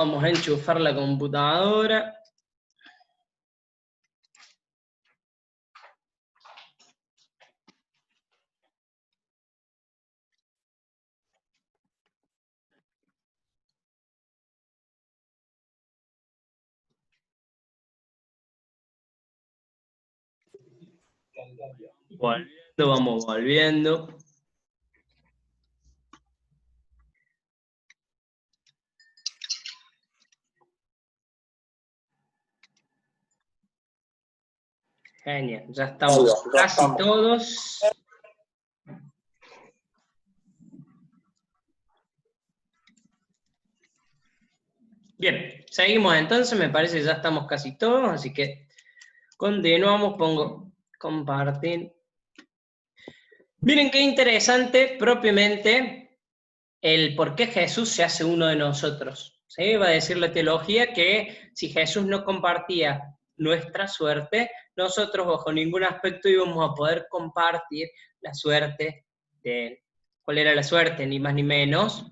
Vamos a enchufar la computadora. Vamos volviendo. Genial, ya estamos casi todos. Bien, seguimos entonces, me parece que ya estamos casi todos, así que continuamos, pongo compartir. Miren qué interesante propiamente el por qué Jesús se hace uno de nosotros. ¿Sí? Va a decir la teología que si Jesús no compartía nuestra suerte, nosotros bajo ningún aspecto íbamos a poder compartir la suerte de Él. ¿Cuál era la suerte? Ni más ni menos,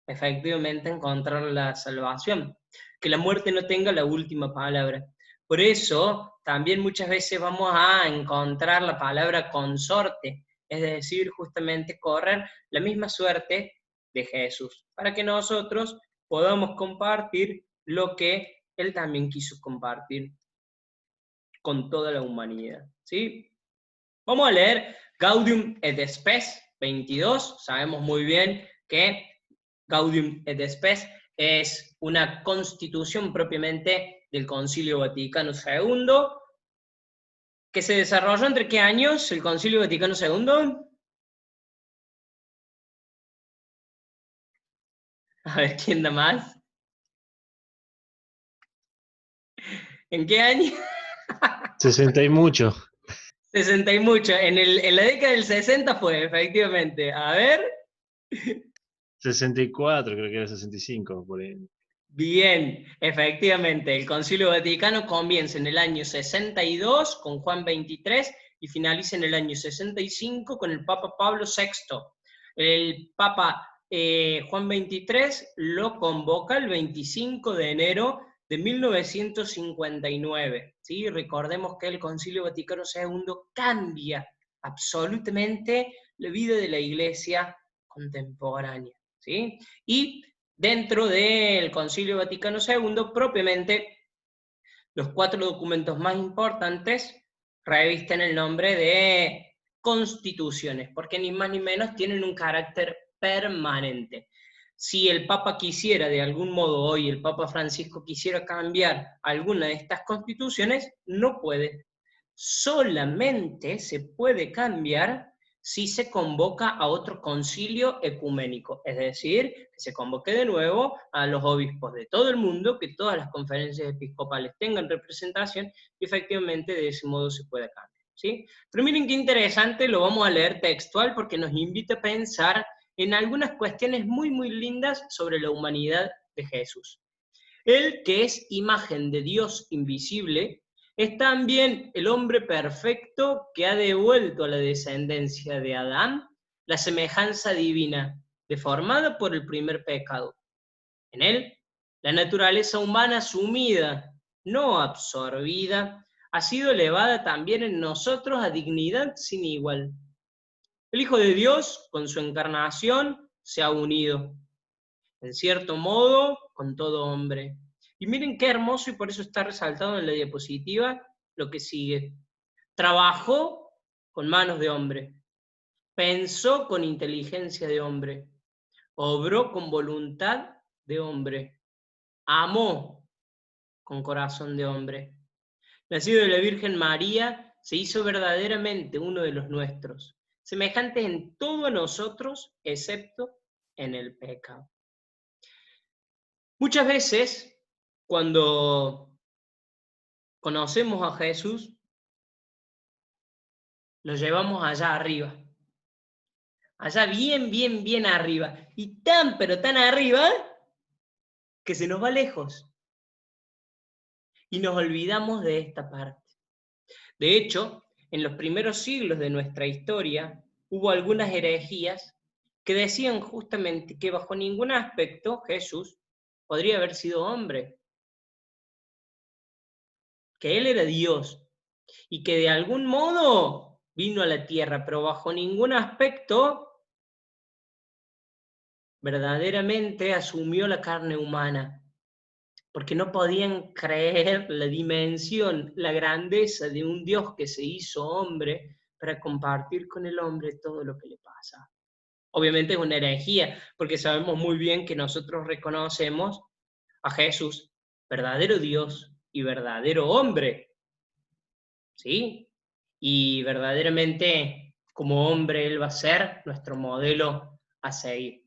efectivamente, encontrar la salvación. Que la muerte no tenga la última palabra. Por eso, también muchas veces vamos a encontrar la palabra consorte, es decir, justamente correr la misma suerte de Jesús, para que nosotros podamos compartir lo que Él también quiso compartir con toda la humanidad. ¿Sí? Vamos a leer Gaudium et Spes 22, sabemos muy bien que Gaudium et Spes es una constitución propiamente del Concilio Vaticano II, que se desarrolló ¿entre qué años el Concilio Vaticano II? A ver, ¿quién da más? ¿En qué año? 60 y mucho. 60 y mucho. En la década del 60 fue, efectivamente. A ver. 64, creo que era 65, por ahí. Bien, efectivamente. El Concilio Vaticano comienza en el año 62 con Juan XXIII y finaliza en el año 65 con el Papa Pablo VI. El Papa Juan XXIII lo convoca el 25 de enero de 1959. ¿Sí? Recordemos que el Concilio Vaticano II cambia absolutamente la vida de la Iglesia contemporánea. ¿Sí? Y dentro del Concilio Vaticano II, propiamente, los 4 documentos más importantes revisten el nombre de constituciones, porque ni más ni menos tienen un carácter permanente. Si el Papa quisiera, de algún modo hoy, el Papa Francisco quisiera cambiar alguna de estas constituciones, no puede. Solamente se puede cambiar si se convoca a otro concilio ecuménico, es decir, que se convoque de nuevo a los obispos de todo el mundo, que todas las conferencias episcopales tengan representación y efectivamente de ese modo se pueda cambiar. ¿Sí? Pero miren qué interesante, lo vamos a leer textual porque nos invita a pensar en algunas cuestiones muy, muy lindas sobre la humanidad de Jesús. Él, que es imagen de Dios invisible, es también el hombre perfecto que ha devuelto a la descendencia de Adán la semejanza divina, deformada por el primer pecado. En él, la naturaleza humana sumida, no absorbida, ha sido elevada también en nosotros a dignidad sin igual. El Hijo de Dios, con su encarnación, se ha unido, en cierto modo, con todo hombre. Y miren qué hermoso, y por eso está resaltado en la diapositiva lo que sigue. Trabajó con manos de hombre, pensó con inteligencia de hombre, obró con voluntad de hombre, amó con corazón de hombre. Nacido de la Virgen María, se hizo verdaderamente uno de los nuestros, semejante en todo a nosotros, excepto en el pecado. Muchas veces, cuando conocemos a Jesús, lo llevamos allá arriba. Allá bien, bien, bien arriba. Y tan, pero tan arriba, que se nos va lejos. Y nos olvidamos de esta parte. De hecho, en los primeros siglos de nuestra historia, hubo algunas herejías que decían justamente que bajo ningún aspecto Jesús podría haber sido hombre, que él era Dios y que de algún modo vino a la tierra, pero bajo ningún aspecto verdaderamente asumió la carne humana, porque no podían creer la dimensión, la grandeza de un Dios que se hizo hombre para compartir con el hombre todo lo que le pasa. Obviamente es una herejía, porque sabemos muy bien que nosotros reconocemos a Jesús, verdadero Dios y verdadero hombre, ¿sí? Y verdaderamente como hombre Él va a ser nuestro modelo a seguir.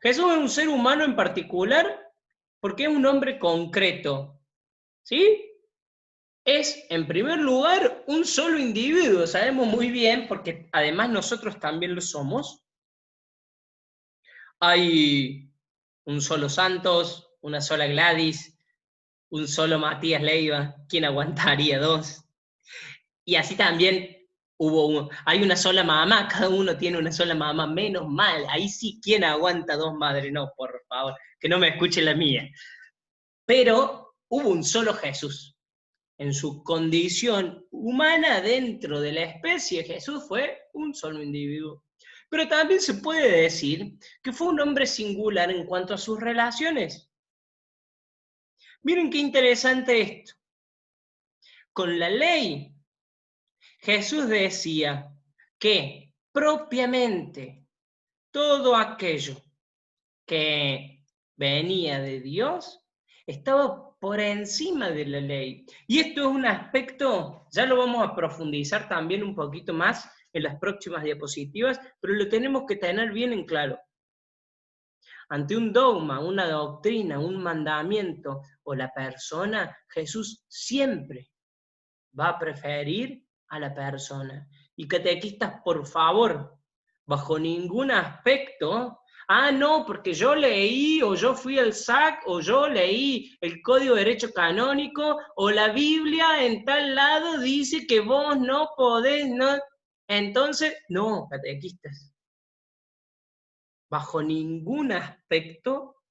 Jesús es un ser humano en particular porque es un hombre concreto, ¿sí? Es, en primer lugar, un solo individuo, sabemos muy bien, porque además nosotros también lo somos. Hay un solo Santos, una sola Gladys, un solo Matías Leiva, ¿quién aguantaría dos? Y así también hay una sola mamá, cada uno tiene una sola mamá, menos mal, ahí sí, ¿quién aguanta dos madres? No, por favor, que no me escuche la mía. Pero hubo un solo Jesús. En su condición humana dentro de la especie, Jesús fue un solo individuo. Pero también se puede decir que fue un hombre singular en cuanto a sus relaciones. Miren qué interesante esto. Con la ley, Jesús decía que propiamente todo aquello que venía de Dios estaba por encima de la ley. Y esto es un aspecto, ya lo vamos a profundizar también un poquito más en las próximas diapositivas, pero lo tenemos que tener bien en claro. Ante un dogma, una doctrina, un mandamiento o la persona, Jesús siempre va a preferir a la persona. Y catequistas, por favor, bajo ningún aspecto, no, porque yo leí, o yo fui al SAC, o yo leí el Código de Derecho Canónico, o la Biblia en tal lado dice que vos no podés, no. Entonces, no, catequistas, bajo ningún aspecto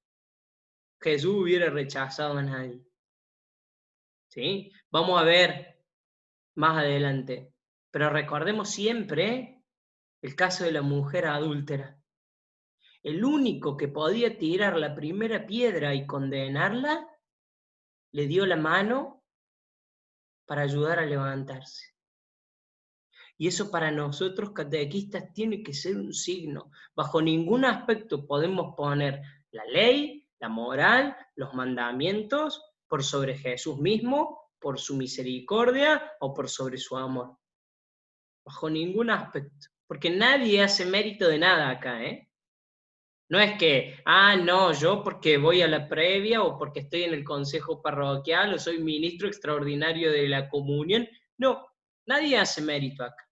Jesús hubiera rechazado a nadie. ¿Sí? Vamos a ver más adelante. Pero recordemos siempre el caso de la mujer adúltera. El único que podía tirar la primera piedra y condenarla, le dio la mano para ayudar a levantarse. Y eso para nosotros catequistas tiene que ser un signo. Bajo ningún aspecto podemos poner la ley, la moral, los mandamientos por sobre Jesús mismo, por su misericordia o por sobre su amor. Bajo ningún aspecto. Porque nadie hace mérito de nada acá, ¿eh? No es que, no, yo porque voy a la previa o porque estoy en el consejo parroquial o soy ministro extraordinario de la comunión. No, nadie hace mérito acá.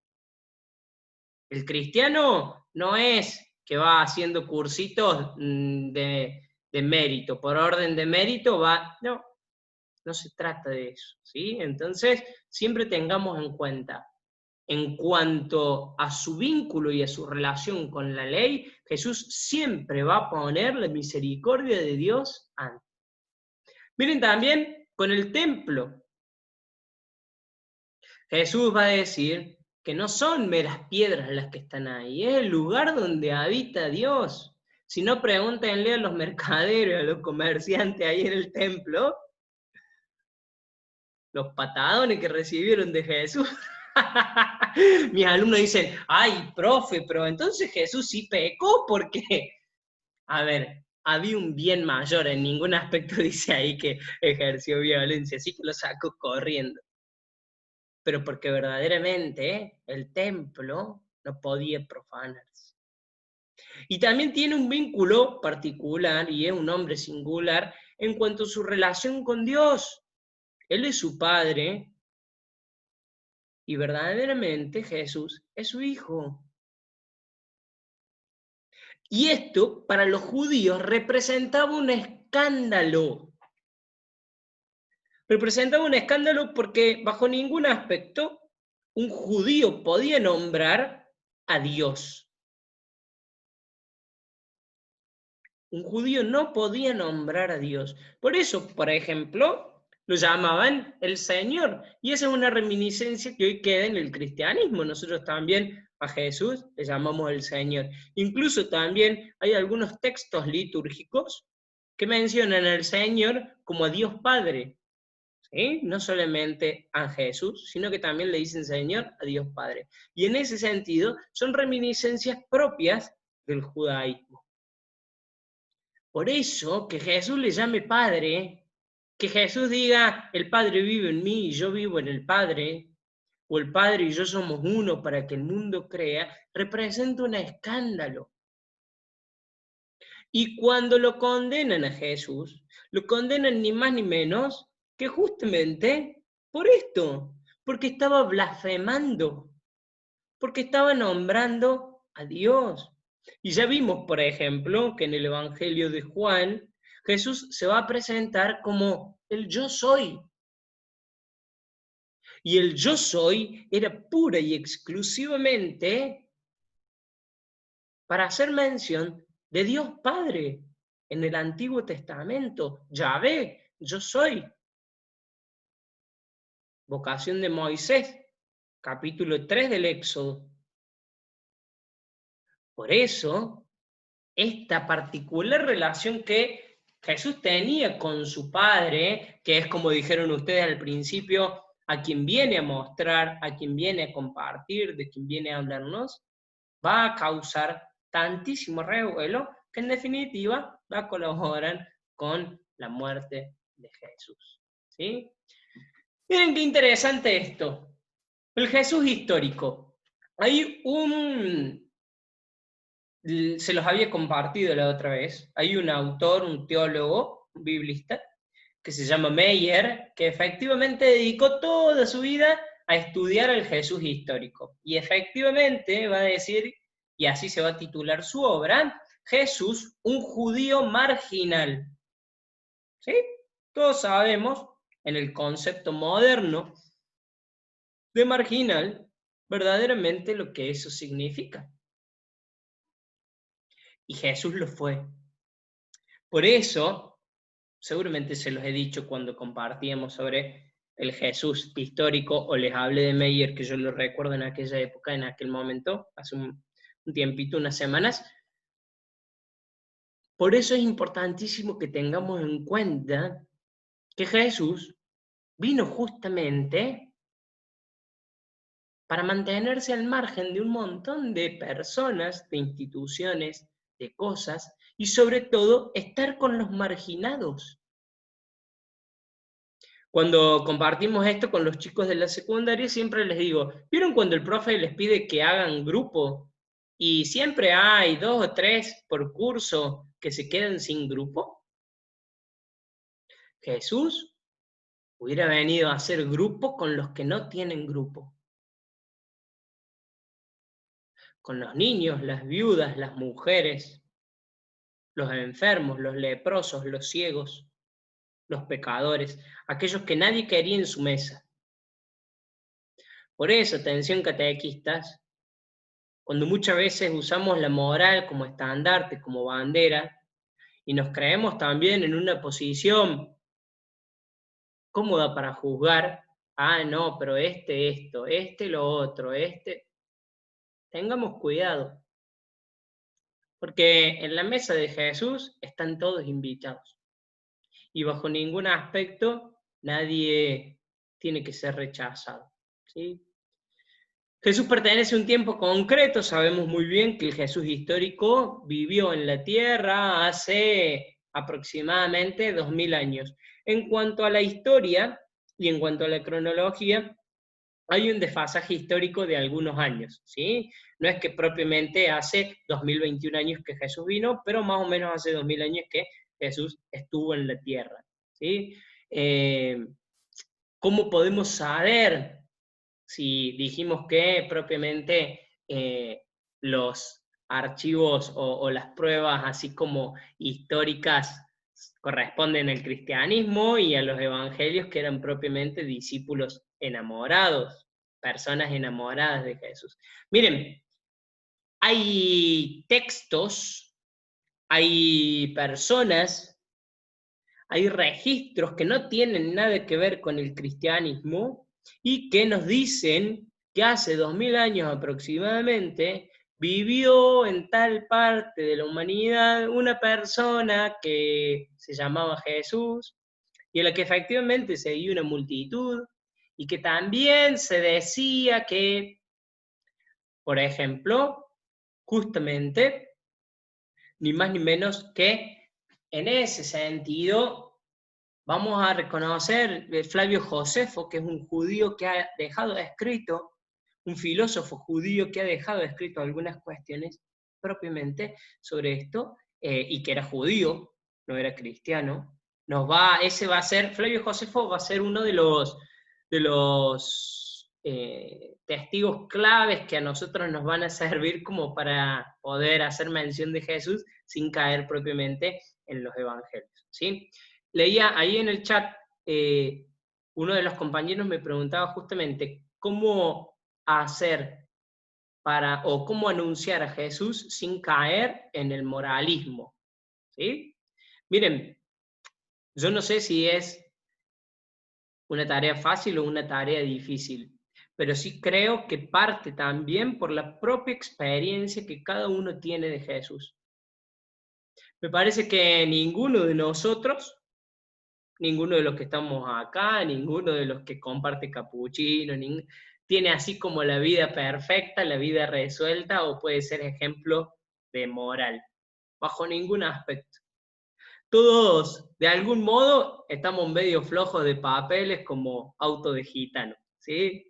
El cristiano no es que va haciendo cursitos de mérito, por orden de mérito va, no se trata de eso, ¿sí? Entonces, siempre tengamos en cuenta, en cuanto a su vínculo y a su relación con la ley, Jesús siempre va a poner la misericordia de Dios antes. Miren también con el templo. Jesús va a decir que no son meras piedras las que están ahí, es el lugar donde habita Dios. Si no, pregúntenle a los mercaderes, a los comerciantes ahí en el templo, los patadones que recibieron de Jesús. Mis alumnos dicen, ay, profe, pero entonces Jesús sí pecó porque, a ver, había un bien mayor, en ningún aspecto dice ahí que ejerció violencia, así que lo sacó corriendo. Pero porque verdaderamente el templo no podía profanarse. Y también tiene un vínculo particular, y es un hombre singular, en cuanto a su relación con Dios. Él es su padre, y verdaderamente Jesús es su hijo. Y esto, para los judíos, representaba un escándalo. Representaba un escándalo porque bajo ningún aspecto un judío podía nombrar a Dios. Un judío no podía nombrar a Dios. Por eso, por ejemplo, lo llamaban el Señor. Y esa es una reminiscencia que hoy queda en el cristianismo. Nosotros también a Jesús le llamamos el Señor. Incluso también hay algunos textos litúrgicos que mencionan al Señor como a Dios Padre. ¿Sí? No solamente a Jesús, sino que también le dicen Señor a Dios Padre. Y en ese sentido son reminiscencias propias del judaísmo. Por eso que Jesús le llame Padre, que Jesús diga el Padre vive en mí y yo vivo en el Padre, o el Padre y yo somos uno para que el mundo crea, representa un escándalo. Y cuando lo condenan a Jesús, lo condenan ni más ni menos que justamente por esto, porque estaba blasfemando, porque estaba nombrando a Dios. Y ya vimos, por ejemplo, que en el Evangelio de Juan, Jesús se va a presentar como el yo soy. Y el yo soy era pura y exclusivamente para hacer mención de Dios Padre. En el Antiguo Testamento, Yahvé, yo soy. Vocación de Moisés, capítulo 3 del Éxodo. Por eso, esta particular relación que Jesús tenía con su Padre, que es como dijeron ustedes al principio, a quien viene a mostrar, a quien viene a compartir, de quien viene a hablarnos, va a causar tantísimo revuelo que en definitiva va a colaborar con la muerte de Jesús. ¿Sí? Miren qué interesante esto. El Jesús histórico. Hay se los había compartido la otra vez, hay un autor, un teólogo, un biblista, que se llama Meyer, que efectivamente dedicó toda su vida a estudiar el Jesús histórico. Y efectivamente va a decir, y así se va a titular su obra, Jesús, un judío marginal. ¿Sí? Todos sabemos, en el concepto moderno de marginal, verdaderamente lo que eso significa. Y Jesús lo fue. Por eso, seguramente se los he dicho cuando compartíamos sobre el Jesús histórico, o les hablé de Meyer, que yo lo recuerdo en aquella época, en aquel momento, hace un tiempito, unas semanas. Por eso es importantísimo que tengamos en cuenta que Jesús vino justamente para mantenerse al margen de un montón de personas, de instituciones, de cosas, y sobre todo estar con los marginados. Cuando compartimos esto con los chicos de la secundaria, siempre les digo, ¿vieron cuando el profe les pide que hagan grupo? Y siempre hay 2 o 3 por curso que se quedan sin grupo. Jesús hubiera venido a hacer grupo con los que no tienen grupo. Con los niños, las viudas, las mujeres, los enfermos, los leprosos, los ciegos, los pecadores, aquellos que nadie quería en su mesa. Por eso, atención catequistas, cuando muchas veces usamos la moral como estandarte, como bandera, y nos creemos también en una posición cómoda para juzgar, no, pero esto, lo otro, tengamos cuidado, porque en la mesa de Jesús están todos invitados, y bajo ningún aspecto nadie tiene que ser rechazado, ¿sí? Jesús pertenece a un tiempo concreto, sabemos muy bien que el Jesús histórico vivió en la tierra hace aproximadamente 2000 años. En cuanto a la historia y en cuanto a la cronología, hay un desfasaje histórico de algunos años, ¿sí? No es que propiamente hace 2021 años que Jesús vino, pero más o menos hace 2000 años que Jesús estuvo en la tierra, ¿sí? ¿Cómo podemos saber si dijimos que propiamente los archivos o las pruebas así como históricas corresponden al cristianismo y a los evangelios que eran propiamente discípulos enamorados, personas enamoradas de Jesús? Miren, hay textos Hay personas, hay registros que no tienen nada que ver con el cristianismo y que nos dicen que hace 2000 años aproximadamente vivió en tal parte de la humanidad una persona que se llamaba Jesús y a la que efectivamente seguía una multitud y que también se decía que, por ejemplo, justamente, ni más ni menos que en ese sentido vamos a reconocer Flavio Josefo, que es un judío que ha dejado escrito, un filósofo judío que ha dejado escrito algunas cuestiones propiamente sobre esto, y que era judío, no era cristiano. Ese va a ser, Flavio Josefo va a ser uno de los testigos claves que a nosotros nos van a servir como para poder hacer mención de Jesús sin caer propiamente en los evangelios, ¿sí? Leía ahí en el chat, uno de los compañeros me preguntaba justamente cómo hacer o cómo anunciar a Jesús sin caer en el moralismo, ¿sí? Miren, yo no sé si es una tarea fácil o una tarea difícil, pero sí creo que parte también por la propia experiencia que cada uno tiene de Jesús. Me parece que ninguno de nosotros, ninguno de los que estamos acá, ninguno de los que comparte capuchino, tiene así como la vida perfecta, la vida resuelta, o puede ser ejemplo de moral, bajo ningún aspecto. Todos, de algún modo, estamos medio flojos de papeles como auto de gitano, ¿sí?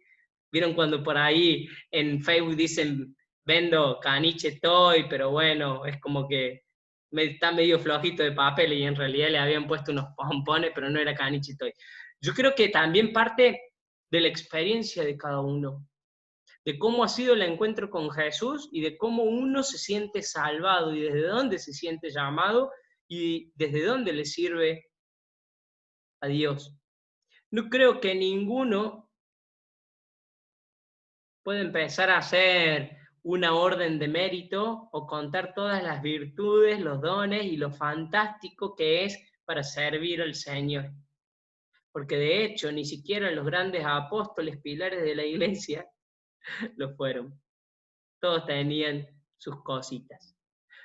¿Vieron cuando por ahí en Facebook dicen, vendo caniche toy, pero bueno, es como que está medio flojito de papel y en realidad le habían puesto unos pompones, pero no era caniche toy? Yo creo que también parte de la experiencia de cada uno, de cómo ha sido el encuentro con Jesús y de cómo uno se siente salvado y desde dónde se siente llamado y desde dónde le sirve a Dios. No creo que ninguno pueda empezar a hacer una orden de mérito o contar todas las virtudes, los dones y lo fantástico que es para servir al Señor. Porque de hecho ni siquiera los grandes apóstoles pilares de la iglesia lo fueron. Todos tenían sus cositas.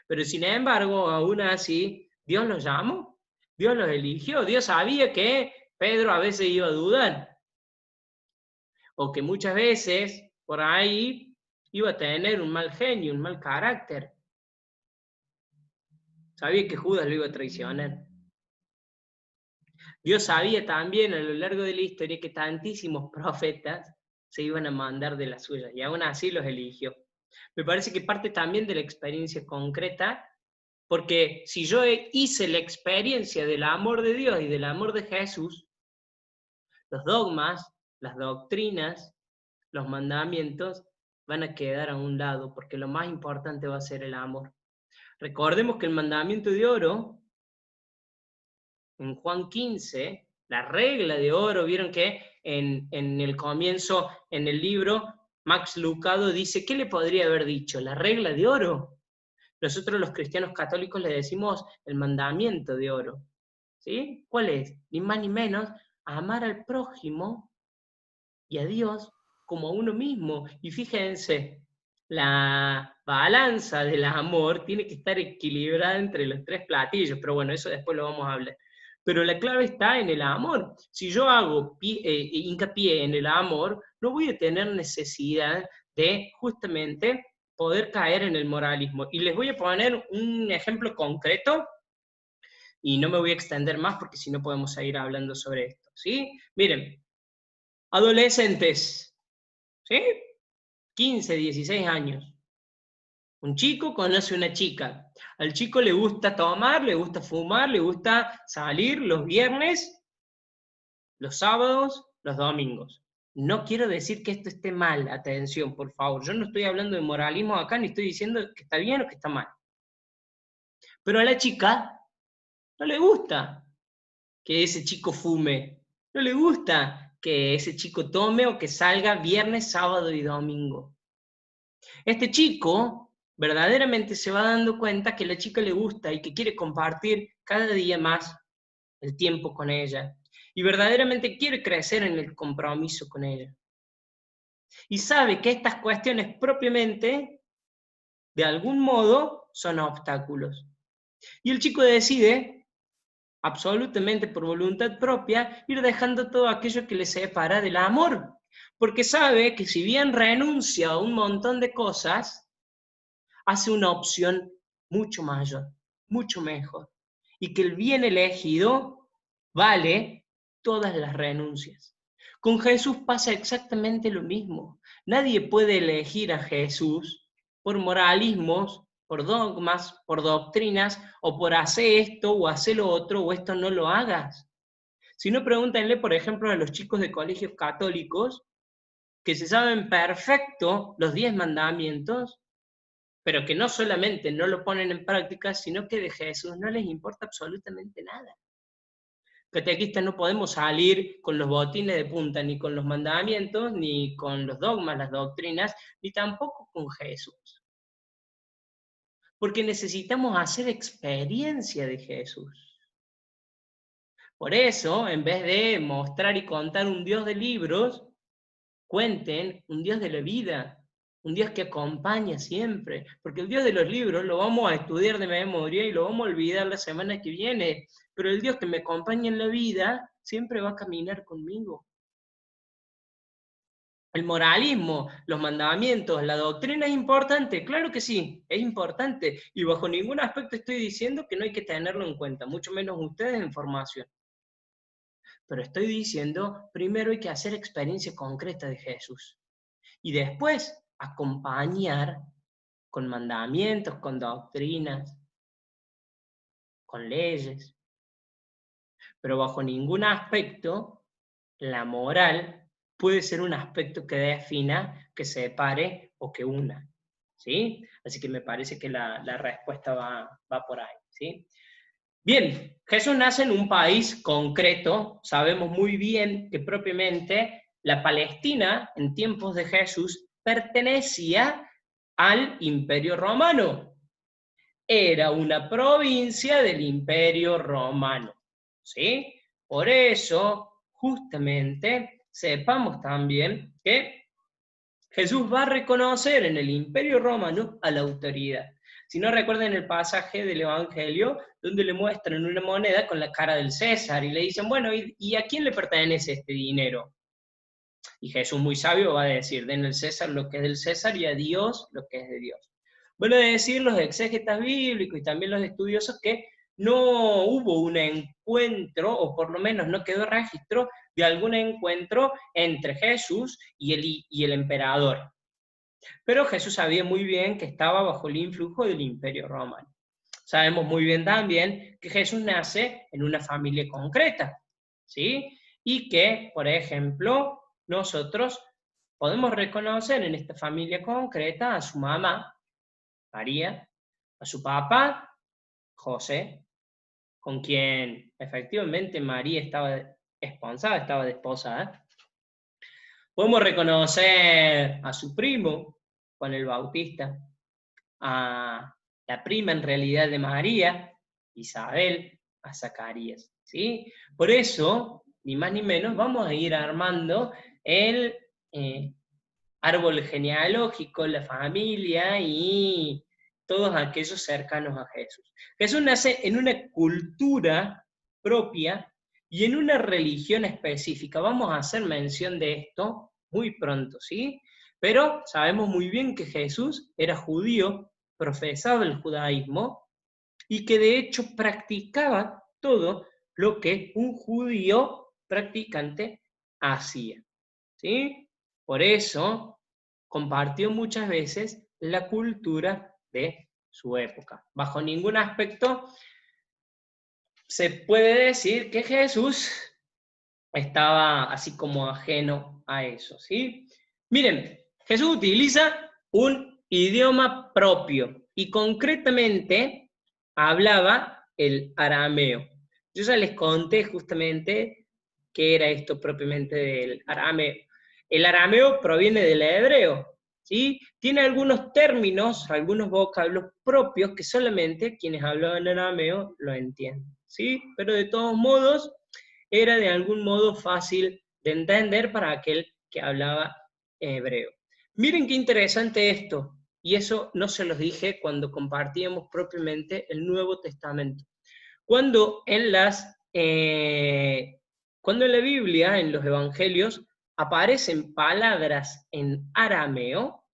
Pero sin embargo, aún así, Dios los llamó, Dios los eligió, Dios sabía que Pedro a veces iba a dudar, o que muchas veces por ahí iba a tener un mal genio, un mal carácter. Sabía que Judas lo iba a traicionar. Dios sabía también a lo largo de la historia que tantísimos profetas se iban a mandar de las suyas, y aún así los eligió. Me parece que parte también de la experiencia concreta, porque si yo hice la experiencia del amor de Dios y del amor de Jesús, los dogmas, las doctrinas, los mandamientos van a quedar a un lado, porque lo más importante va a ser el amor. Recordemos que el mandamiento de oro, en Juan 15, la regla de oro, vieron que en el comienzo, en el libro, Max Lucado dice, ¿qué le podría haber dicho? La regla de oro. Nosotros los cristianos católicos le decimos el mandamiento de oro. ¿Sí? ¿Cuál es? Ni más ni menos, amar al prójimo y a Dios como a uno mismo. Y fíjense, la balanza del amor tiene que estar equilibrada entre los tres platillos, pero bueno, eso después lo vamos a hablar. Pero la clave está en el amor. Si yo hago hincapié en el amor, no voy a tener necesidad de justamente poder caer en el moralismo. Y les voy a poner un ejemplo concreto y no me voy a extender más porque si no podemos seguir hablando sobre esto, ¿sí? Miren, adolescentes, ¿sí? 15, 16 años. Un chico conoce a una chica. Al chico le gusta tomar, le gusta fumar, le gusta salir los viernes, los sábados, los domingos. No quiero decir que esto esté mal, atención, por favor. Yo no estoy hablando de moralismo acá, ni estoy diciendo que está bien o que está mal. Pero a la chica no le gusta que ese chico fume. No le gusta que ese chico tome o que salga viernes, sábado y domingo. Este chico verdaderamente se va dando cuenta que la chica le gusta y que quiere compartir cada día más el tiempo con ella. Y verdaderamente quiere crecer en el compromiso con ella. Y sabe que estas cuestiones propiamente, de algún modo, son obstáculos. Y el chico decide, absolutamente por voluntad propia, ir dejando todo aquello que le separa del amor. Porque sabe que si bien renuncia a un montón de cosas, hace una opción mucho mayor, mucho mejor. Y que el bien elegido vale todas las renuncias. Con Jesús pasa exactamente lo mismo. Nadie puede elegir a Jesús por moralismos, por dogmas, por doctrinas, o por hacer esto o hacer lo otro, o esto no lo hagas. Si no, pregúntenle, por ejemplo, a los chicos de colegios católicos que se saben perfecto los 10 mandamientos, pero que no solamente no lo ponen en práctica, sino que de Jesús no les importa absolutamente nada. Catequistas no podemos salir con los botines de punta, ni con los mandamientos, ni con los dogmas, las doctrinas, ni tampoco con Jesús. Porque necesitamos hacer experiencia de Jesús. Por eso, en vez de mostrar y contar un Dios de libros, cuenten un Dios de la vida, un Dios que acompaña siempre, porque el Dios de los libros lo vamos a estudiar de memoria y lo vamos a olvidar la semana que viene, pero el Dios que me acompaña en la vida siempre va a caminar conmigo. El moralismo, los mandamientos, la doctrina es importante, claro que sí, es importante, y bajo ningún aspecto estoy diciendo que no hay que tenerlo en cuenta, mucho menos ustedes en formación. Pero estoy diciendo, primero hay que hacer experiencia concreta de Jesús. Y después acompañar con mandamientos, con doctrinas, con leyes. Pero bajo ningún aspecto la moral puede ser un aspecto que defina, que separe o que una. ¿Sí? Así que me parece que la respuesta va por ahí. ¿Sí? Bien, Jesús nace en un país concreto. Sabemos muy bien que propiamente la Palestina en tiempos de Jesús pertenecía al Imperio Romano. Era una provincia del Imperio Romano, ¿sí? Por eso, justamente, sepamos también que Jesús va a reconocer en el Imperio Romano a la autoridad. Si no recuerden el pasaje del Evangelio, donde le muestran una moneda con la cara del César y le dicen, bueno, ¿y a quién le pertenece este dinero? Y Jesús, muy sabio, va a decir, den al César lo que es del César y a Dios lo que es de Dios. Van a decir los exégetas bíblicos y también los estudiosos que no hubo un encuentro, o por lo menos no quedó registro de algún encuentro entre Jesús y el emperador. Pero Jesús sabía muy bien que estaba bajo el influjo del Imperio Romano. Sabemos muy bien también que Jesús nace en una familia concreta, ¿sí? Y que, por ejemplo, nosotros podemos reconocer en esta familia concreta a su mamá, María, a su papá, José, con quien efectivamente María estaba esponsada, estaba desposada. Podemos reconocer a su primo, Juan el Bautista, a la prima en realidad de María, Isabel, a Zacarías, ¿sí? Por eso, ni más ni menos, vamos a ir armando el árbol genealógico, la familia y todos aquellos cercanos a Jesús. Jesús nace en una cultura propia y en una religión específica. Vamos a hacer mención de esto muy pronto, ¿sí? Pero sabemos muy bien que Jesús era judío, profesaba el judaísmo y que de hecho practicaba todo lo que un judío practicante hacía, ¿sí? Por eso compartió muchas veces la cultura de su época. Bajo ningún aspecto se puede decir que Jesús estaba así como ajeno a eso, ¿sí? Miren, Jesús utiliza un idioma propio y concretamente hablaba el arameo. Yo ya les conté justamente qué era esto propiamente del arameo. El arameo proviene del hebreo, ¿sí? Tiene algunos términos, algunos vocablos propios que solamente quienes hablaban arameo lo entienden, ¿sí? Pero de todos modos, era de algún modo fácil de entender para aquel que hablaba hebreo. Miren qué interesante esto, y eso no se los dije cuando compartíamos propiamente el Nuevo Testamento. Cuando en la Biblia, en los Evangelios, aparecen palabras en arameo,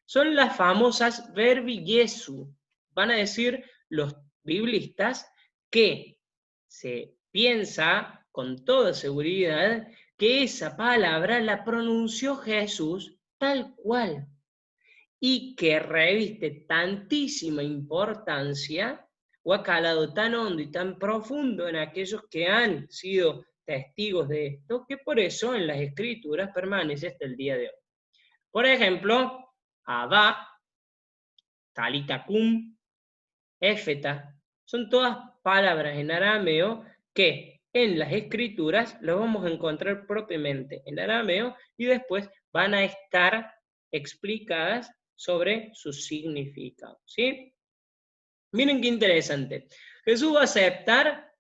son las famosas verbi Jesu. Van a decir los biblistas que se piensa con toda seguridad que esa palabra la pronunció Jesús tal cual y que reviste tantísima importancia o ha calado tan hondo y tan profundo en aquellos que han sido testigos de esto, que por eso en las Escrituras permanece hasta el día de hoy. Por ejemplo, Abba, Talita Kum, Éfeta, son todas palabras en arameo que en las Escrituras las vamos a encontrar propiamente en arameo y después van a estar explicadas sobre su significado, ¿sí? Miren qué interesante. Jesús va a aceptar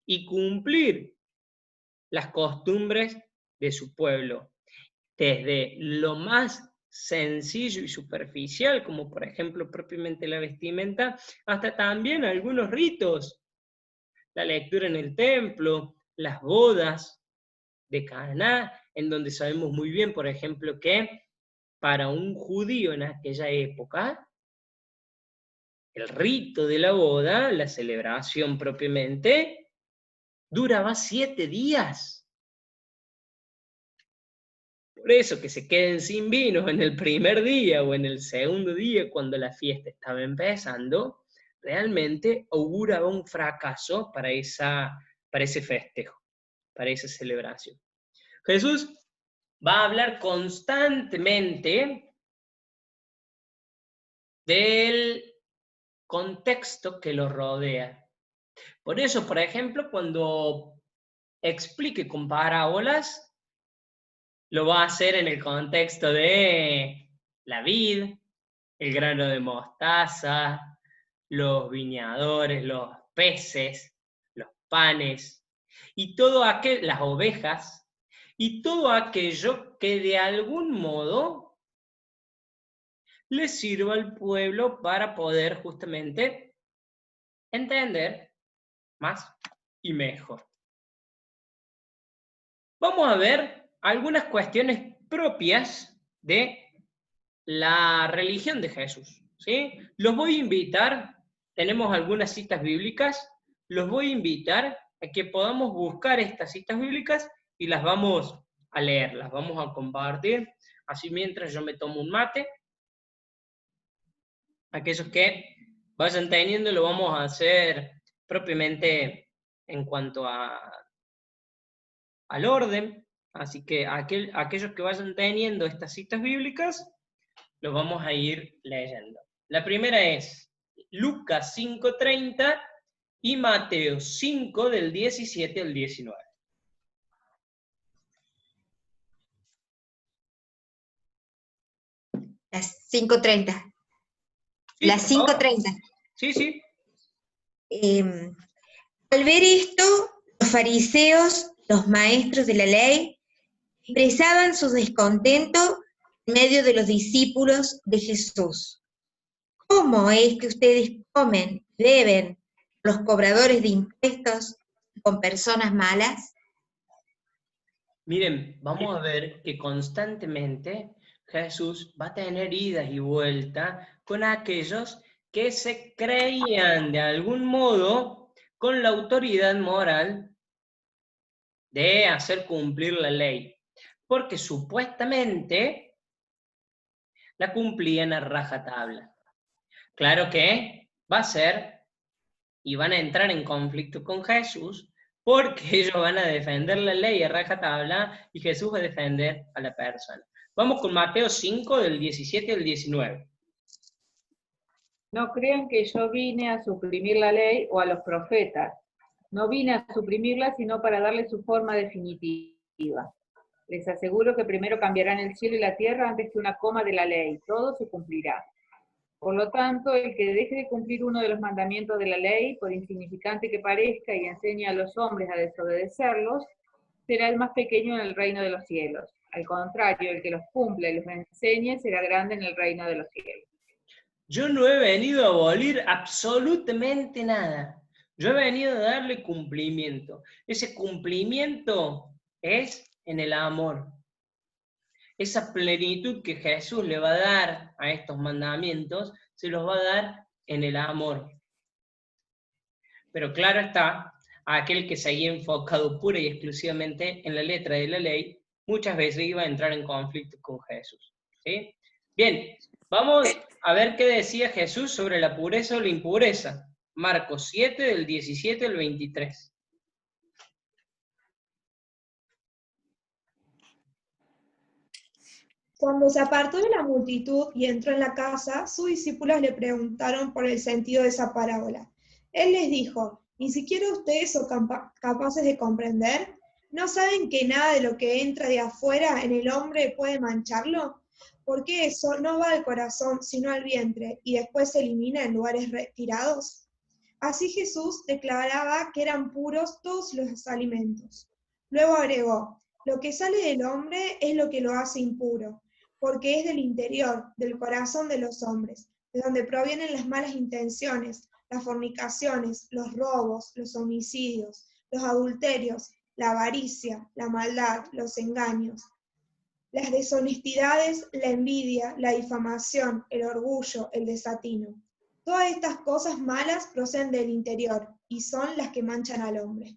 y cumplir las costumbres de su pueblo, desde lo más sencillo y superficial, como por ejemplo propiamente la vestimenta, hasta también algunos ritos, la lectura en el templo, las bodas de Caná, en donde sabemos muy bien, por ejemplo, que para un judío en aquella época, el rito de la boda, la celebración propiamente, duraba 7 días. Por eso que se queden sin vino en el primer día o en el segundo día cuando la fiesta estaba empezando, realmente auguraba un fracaso para ese festejo, para esa celebración. Jesús va a hablar constantemente del contexto que lo rodea. Por eso, por ejemplo, cuando explique con parábolas, lo va a hacer en el contexto de la vid, el grano de mostaza, los viñadores, los peces, los panes, y todo aquel, las ovejas, y todo aquello que de algún modo le sirva al pueblo para poder justamente entender más y mejor. Vamos a ver algunas cuestiones propias de la religión de Jesús, ¿sí? Los voy a invitar, tenemos algunas citas bíblicas, los voy a invitar a que podamos buscar estas citas bíblicas y las vamos a leer, las vamos a compartir, así mientras yo me tomo un mate. Aquellos que vayan teniendo lo vamos a hacer propiamente en cuanto al orden, así que aquellos que vayan teniendo estas citas bíblicas, los vamos a ir leyendo. La primera es Lucas 5:30 y Mateo 5 del 17 al 19. Las 5:30. Sí, Las 5:30. Sí. Al ver esto, los fariseos, los maestros de la ley, expresaban su descontento en medio de los discípulos de Jesús. ¿Cómo es que ustedes comen y beben los cobradores de impuestos con personas malas? Miren, vamos a ver que constantemente Jesús va a tener idas y vueltas con aquellos que se creían de algún modo con la autoridad moral de hacer cumplir la ley, porque supuestamente la cumplían a rajatabla. Claro que va a ser, y van a entrar en conflicto con Jesús, porque ellos van a defender la ley a rajatabla y Jesús va a defender a la persona. Vamos con Mateo 5, del 17 al 19. No crean que yo vine a suprimir la ley o a los profetas. No vine a suprimirla, sino para darle su forma definitiva. Les aseguro que primero cambiarán el cielo y la tierra antes que una coma de la ley. Todo se cumplirá. Por lo tanto, el que deje de cumplir uno de los mandamientos de la ley, por insignificante que parezca, y enseñe a los hombres a desobedecerlos, será el más pequeño en el reino de los cielos. Al contrario, el que los cumpla y los enseñe será grande en el reino de los cielos. Yo no he venido a abolir absolutamente nada. Yo he venido a darle cumplimiento. Ese cumplimiento es en el amor. Esa plenitud que Jesús le va a dar a estos mandamientos, se los va a dar en el amor. Pero claro está, aquel que seguía enfocado pura y exclusivamente en la letra de la ley, muchas veces iba a entrar en conflicto con Jesús. ¿Sí? Bien, vamos a ver qué decía Jesús sobre la pureza o la impureza. Marcos 7, del 17 al 23. Cuando se apartó de la multitud y entró en la casa, sus discípulos le preguntaron por el sentido de esa parábola. Él les dijo, ¿ni siquiera ustedes son capaces de comprender? ¿No saben que nada de lo que entra de afuera en el hombre puede mancharlo? Porque eso no va al corazón, sino al vientre, y después se elimina en lugares retirados. Así Jesús declaraba que eran puros todos los alimentos. Luego agregó, lo que sale del hombre es lo que lo hace impuro, porque es del interior, del corazón de los hombres, de donde provienen las malas intenciones, las fornicaciones, los robos, los homicidios, los adulterios, la avaricia, la maldad, los engaños, las deshonestidades, la envidia, la difamación, el orgullo, el desatino. Todas estas cosas malas proceden del interior y son las que manchan al hombre.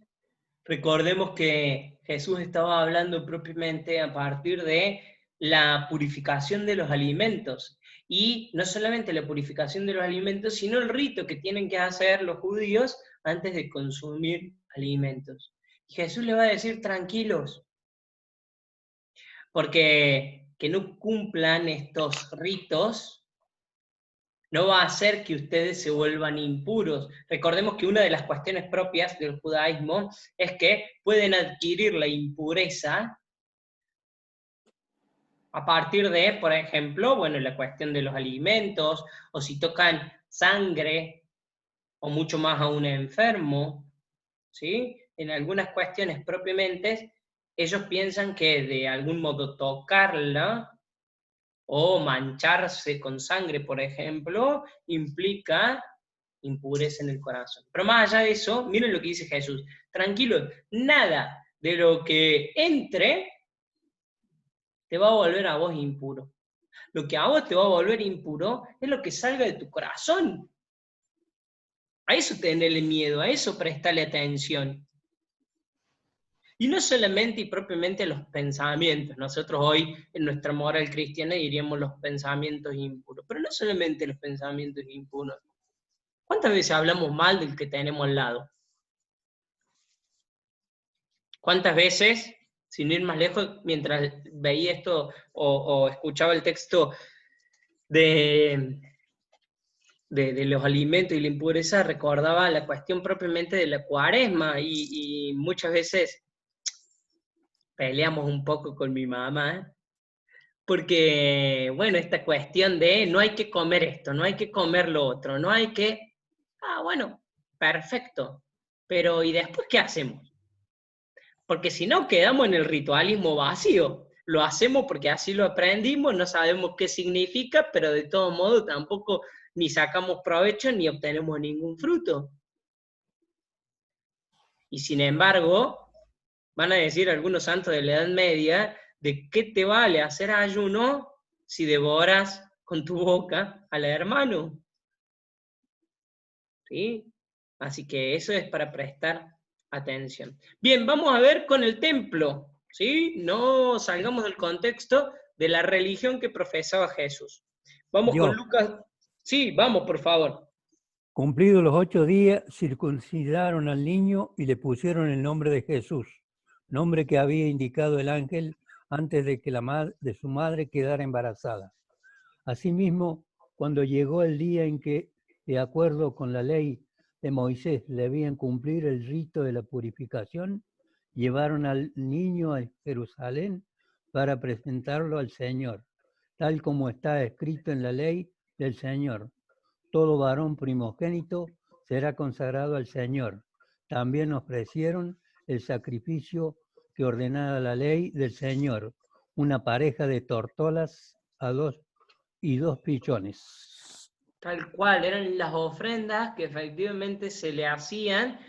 Recordemos que Jesús estaba hablando propiamente a partir de la purificación de los alimentos. Y no solamente la purificación de los alimentos, sino el rito que tienen que hacer los judíos antes de consumir alimentos. Y Jesús le va a decir, tranquilos, porque que no cumplan estos ritos no va a hacer que ustedes se vuelvan impuros. Recordemos que una de las cuestiones propias del judaísmo es que pueden adquirir la impureza a partir de, por ejemplo, bueno, la cuestión de los alimentos, o si tocan sangre, o mucho más a un enfermo, ¿sí? En algunas cuestiones propiamente, ellos piensan que de algún modo tocarla, o mancharse con sangre, por ejemplo, implica impureza en el corazón. Pero más allá de eso, miren lo que dice Jesús. Tranquilo, nada de lo que entre te va a volver a vos impuro. Lo que a vos te va a volver impuro es lo que salga de tu corazón. A eso tenerle miedo, a eso prestarle atención. Y no solamente y propiamente los pensamientos. Nosotros hoy en nuestra moral cristiana diríamos los pensamientos impuros, pero no solamente los pensamientos impuros. ¿Cuántas veces hablamos mal del que tenemos al lado? ¿Cuántas veces, sin ir más lejos, mientras veía esto o escuchaba el texto de los alimentos y la impureza, recordaba la cuestión propiamente de la cuaresma y muchas veces peleamos un poco con mi mamá, porque, bueno, esta cuestión de no hay que comer esto, no hay que comer lo otro, no hay que... bueno, perfecto, pero ¿y después qué hacemos? Porque si no, quedamos en el ritualismo vacío. Lo hacemos porque así lo aprendimos, no sabemos qué significa, pero de todo modo tampoco ni sacamos provecho ni obtenemos ningún fruto. Y sin embargo, van a decir algunos santos de la Edad Media, ¿de qué te vale hacer ayuno si devoras con tu boca al hermano? ¿Sí? Así que eso es para prestar atención. Bien, vamos a ver con el templo, ¿sí? No salgamos del contexto de la religión que profesaba Jesús. Vamos con Lucas. Sí, vamos, por favor. Cumplidos los 8 días, circuncidaron al niño y le pusieron el nombre de Jesús, nombre que había indicado el ángel antes de que de su madre quedara embarazada. Asimismo, cuando llegó el día en que, de acuerdo con la ley de Moisés, debían cumplir el rito de la purificación, llevaron al niño a Jerusalén para presentarlo al Señor, tal como está escrito en la ley del Señor. Todo varón primogénito será consagrado al Señor. También ofrecieron el sacrificio que ordenaba la ley del Señor, una pareja de tortolas y dos pichones. Tal cual, eran las ofrendas que efectivamente se le hacían,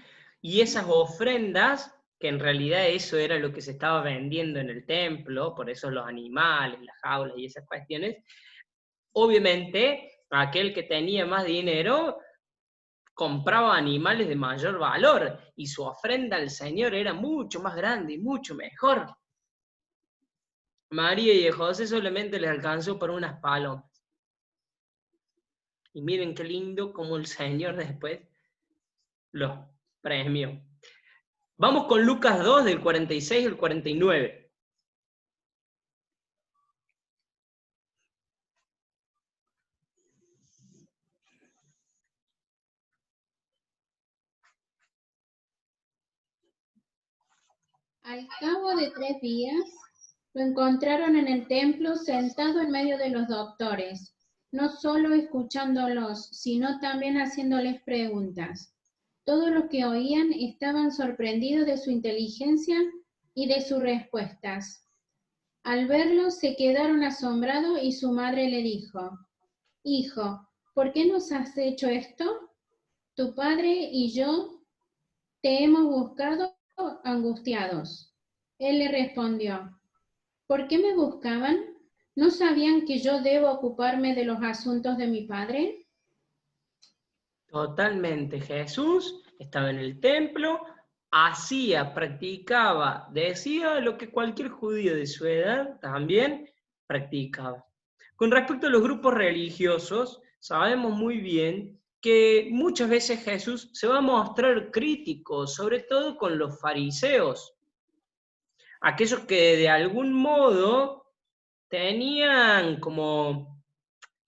y esas ofrendas, que en realidad eso era lo que se estaba vendiendo en el templo, por eso los animales, las jaulas y esas cuestiones, obviamente aquel que tenía más dinero compraba animales de mayor valor, y su ofrenda al Señor era mucho más grande y mucho mejor. María y a José solamente les alcanzó para unas palomas. Y miren qué lindo como el Señor después los premió. Vamos con Lucas 2, del 46 al 49. Al cabo de 3 días, lo encontraron en el templo sentado en medio de los doctores, no solo escuchándolos, sino también haciéndoles preguntas. Todos los que oían estaban sorprendidos de su inteligencia y de sus respuestas. Al verlo se quedaron asombrados y su madre le dijo: Hijo, ¿por qué nos has hecho esto? Tu padre y yo te hemos buscado angustiados. Él le respondió: ¿Por qué me buscaban? ¿No sabían que yo debo ocuparme de los asuntos de mi padre? Totalmente. Jesús estaba en el templo, hacía, practicaba, decía lo que cualquier judío de su edad también practicaba. Con respecto a los grupos religiosos, sabemos muy bien que muchas veces Jesús se va a mostrar crítico, sobre todo con los fariseos, aquellos que de algún modo tenían como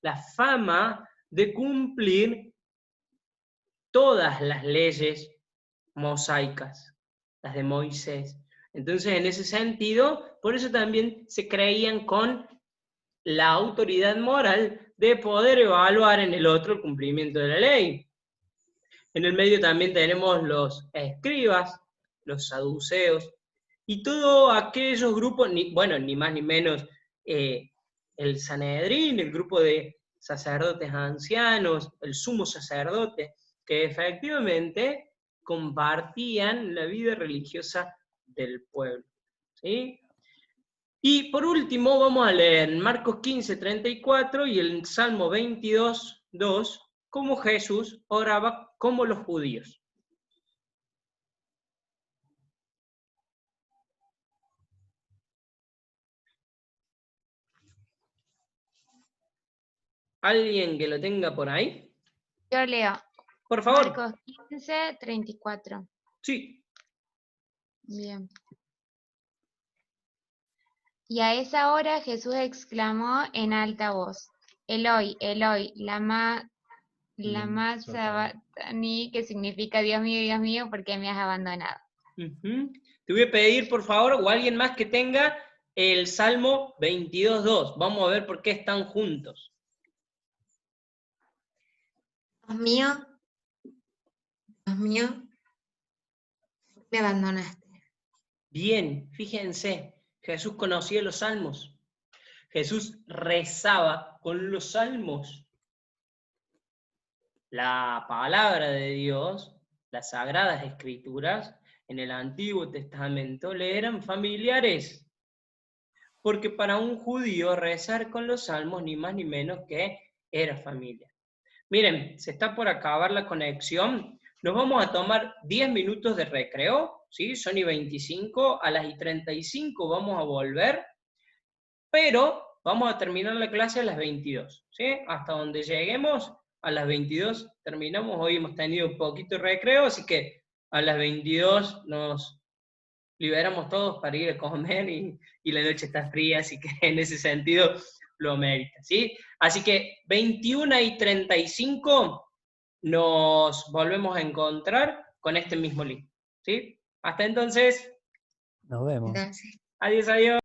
la fama de cumplir todas las leyes mosaicas, las de Moisés. Entonces, en ese sentido, por eso también se creían con la autoridad moral de poder evaluar en el otro el cumplimiento de la ley. En el medio también tenemos los escribas, los saduceos, y todos aquellos grupos, ni más ni menos el Sanedrín, el grupo de sacerdotes ancianos, el sumo sacerdote, que efectivamente compartían la vida religiosa del pueblo. ¿Sí? Y por último vamos a leer Marcos 15, 34 y el Salmo 22, 2, cómo Jesús oraba como los judíos. ¿Alguien que lo tenga por ahí? Yo leo. Por favor. Marcos 15, 34. Sí. Bien. Y a esa hora Jesús exclamó en alta voz: Eloi, Eloi, lama sabactani, que significa Dios mío, ¿por qué me has abandonado? Te voy a pedir, por favor, o alguien más que tenga el Salmo 22.2. Vamos a ver por qué están juntos. Dios mío, me abandonaste. Bien, fíjense, Jesús conocía los salmos. Jesús rezaba con los salmos. La palabra de Dios, las sagradas escrituras, en el Antiguo Testamento le eran familiares. Porque para un judío rezar con los salmos ni más ni menos que era familia. Miren, se está por acabar la conexión. Nos vamos a tomar 10 minutos de recreo, ¿sí? Son y 25, a las y 35 vamos a volver, pero vamos a terminar la clase a las 22, ¿sí? Hasta donde lleguemos, a las 22 terminamos. Hoy hemos tenido un poquito de recreo, así que a las 22 nos liberamos todos para ir a comer y la noche está fría, así que en ese sentido lo merita, ¿sí? Así que 21:35 nos volvemos a encontrar con este mismo link, ¿sí? Hasta entonces. Nos vemos. Entonces, Adiós, adiós.